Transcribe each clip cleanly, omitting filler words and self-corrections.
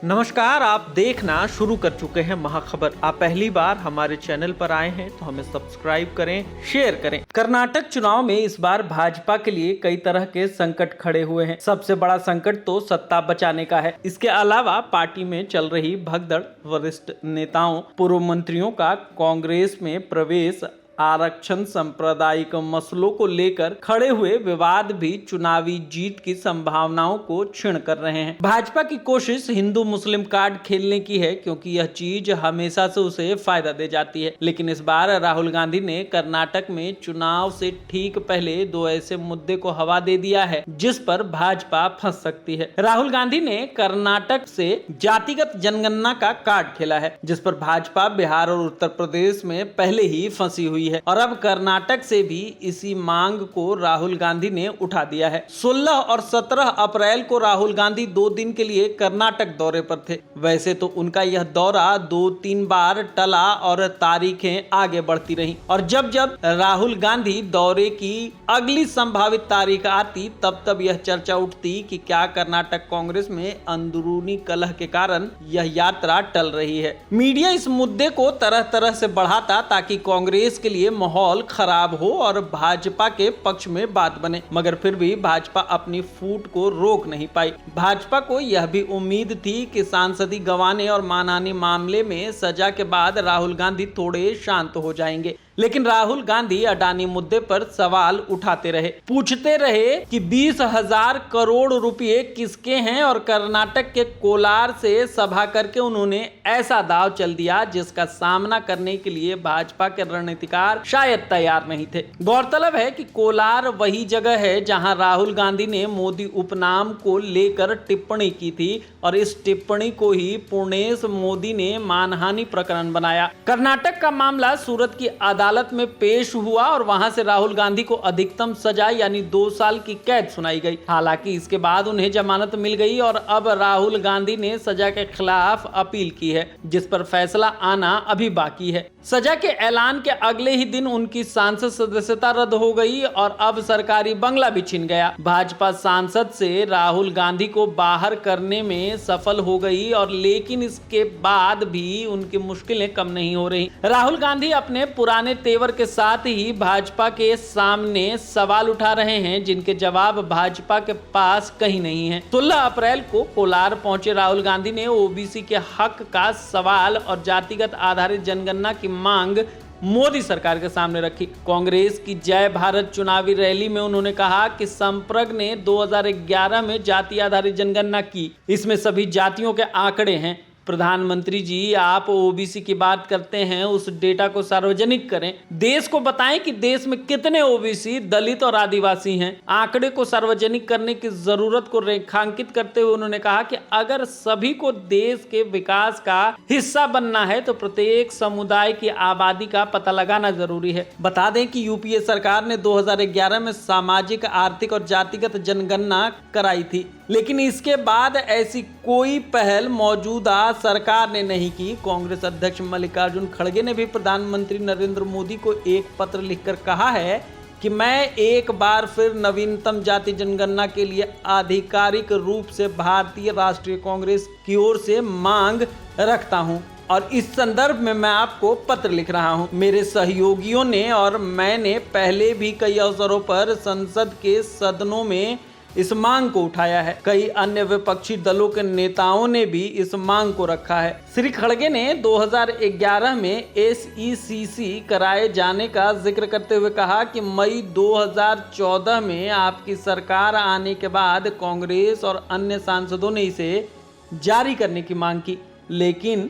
नमस्कार, आप देखना शुरू कर चुके हैं महाखबर। आप पहली बार हमारे चैनल पर आए हैं तो हमें सब्सक्राइब करें, शेयर करें। कर्नाटक चुनाव में इस बार भाजपा के लिए कई तरह के संकट खड़े हुए हैं। सबसे बड़ा संकट तो सत्ता बचाने का है। इसके अलावा पार्टी में चल रही भगदड़, वरिष्ठ नेताओं, पूर्व मंत्रियों का कांग्रेस में प्रवेश, आरक्षण, सांप्रदायिक मसलों को लेकर खड़े हुए विवाद भी चुनावी जीत की संभावनाओं को क्षीण कर रहे हैं। भाजपा की कोशिश हिंदू मुस्लिम कार्ड खेलने की है, क्योंकि यह चीज हमेशा से उसे फायदा दे जाती है। लेकिन इस बार राहुल गांधी ने कर्नाटक में चुनाव से ठीक पहले दो ऐसे मुद्दे को हवा दे दिया है जिस पर भाजपा फंस सकती है। राहुल गांधी ने कर्नाटक से जातिगत जनगणना का कार्ड खेला है, जिस पर भाजपा बिहार और उत्तर प्रदेश में पहले ही फंसी हुई है और अब कर्नाटक से भी इसी मांग को राहुल गांधी ने उठा दिया है। 16 और 17 अप्रैल को राहुल गांधी 2 दिन के लिए कर्नाटक दौरे पर थे। वैसे तो उनका यह दौरा 2-3 बार टला और तारीखें आगे बढ़ती रहीं और जब जब राहुल गांधी दौरे की अगली संभावित तारीख आती तब यह चर्चा उठती कि क्या कर्नाटक कांग्रेस में अंदरूनी कलह के कारण यह यात्रा टल रही है। मीडिया इस मुद्दे को तरह तरह से बढ़ाता ताकि कांग्रेस के लिए माहौल खराब हो और भाजपा के पक्ष में बात बने, मगर फिर भी भाजपा अपनी फूट को रोक नहीं पाई। भाजपा को यह भी उम्मीद थी कि सांसदी गंवाने और मानहानि मामले में सजा के बाद राहुल गांधी थोड़े शांत हो जाएंगे, लेकिन राहुल गांधी अडानी मुद्दे पर सवाल उठाते रहे, पूछते रहे कि 20,000 करोड़ रुपए किसके हैं और कर्नाटक के कोलार से सभा करके उन्होंने ऐसा दाव चल दिया जिसका सामना करने के लिए भाजपा के रणनीतिकार शायद तैयार नहीं थे। गौरतलब है कि कोलार वही जगह है जहां राहुल गांधी ने मोदी उपनाम को लेकर टिप्पणी की थी और इस टिप्पणी को ही पूर्णेश मोदी ने मानहानि प्रकरण बनाया। कर्नाटक का मामला सूरत की अदालत में पेश हुआ और वहां से राहुल गांधी को अधिकतम सजा यानी 2 साल की कैद सुनाई गई। हालांकि इसके बाद उन्हें जमानत मिल गई और अब राहुल गांधी ने सजा के खिलाफ अपील की है, जिस पर फैसला आना अभी बाकी है। सजा के ऐलान के अगले ही दिन उनकी सांसद सदस्यता रद्द हो गई और अब सरकारी बंगला भी छिन गया। भाजपा सांसद से राहुल गांधी को बाहर करने में सफल हो गई और लेकिन इसके बाद भी उनकी मुश्किलें कम नहीं हो रही। राहुल गांधी अपने पुराने तेवर के साथ ही भाजपा के सामने सवाल उठा रहे हैं, जिनके जवाब भाजपा के पास कहीं नहीं है। 16 अप्रैल को कोलार पहुंचे राहुल गांधी ने ओबीसी के हक का सवाल और जातिगत आधारित जनगणना की मांग मोदी सरकार के सामने रखी। कांग्रेस की जय भारत चुनावी रैली में उन्होंने कहा कि संप्रग ने 2011 में जाति आधारित जनगणना की, इसमें सभी जातियों के आंकड़े हैं। प्रधानमंत्री जी, आप ओबीसी की बात करते हैं, उस डेटा को सार्वजनिक करें, देश को बताएं कि देश में कितने ओबीसी, दलित और आदिवासी हैं। आंकड़े को सार्वजनिक करने की जरूरत को रेखांकित करते हुए उन्होंने कहा कि अगर सभी को देश के विकास का हिस्सा बनना है तो प्रत्येक समुदाय की आबादी का पता लगाना जरूरी है। बता दें कि यूपीए सरकार ने 2011 में सामाजिक, आर्थिक और जातिगत जनगणना कराई थी, लेकिन इसके बाद ऐसी कोई पहल मौजूदा सरकार ने नहीं की। कांग्रेस अध्यक्ष मल्लिकार्जुन खड़गे ने भी प्रधानमंत्री नरेंद्र मोदी को एक पत्र लिखकर कहा है कि मैं एक बार फिर नवीनतम जाति जनगणना के लिए आधिकारिक रूप से भारतीय राष्ट्रीय कांग्रेस की ओर से मांग रखता हूं और इस संदर्भ में मैं आपको पत्र लिख रहा हूं। मेरे सहयोगियों ने और मैंने पहले भी कई अवसरों पर संसद के सदनों में इस मांग को उठाया है। कई अन्य विपक्षी दलों के नेताओं ने भी इस मांग को रखा है। श्री खड़गे ने 2011 में SECC कराए जाने का जिक्र करते हुए कहा कि मई 2014 में आपकी सरकार आने के बाद कांग्रेस और अन्य सांसदों ने इसे जारी करने की मांग की, लेकिन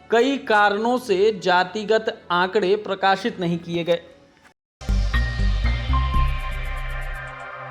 कई कारणों से जातिगत आंकड़े प्रकाशित नहीं किए गए।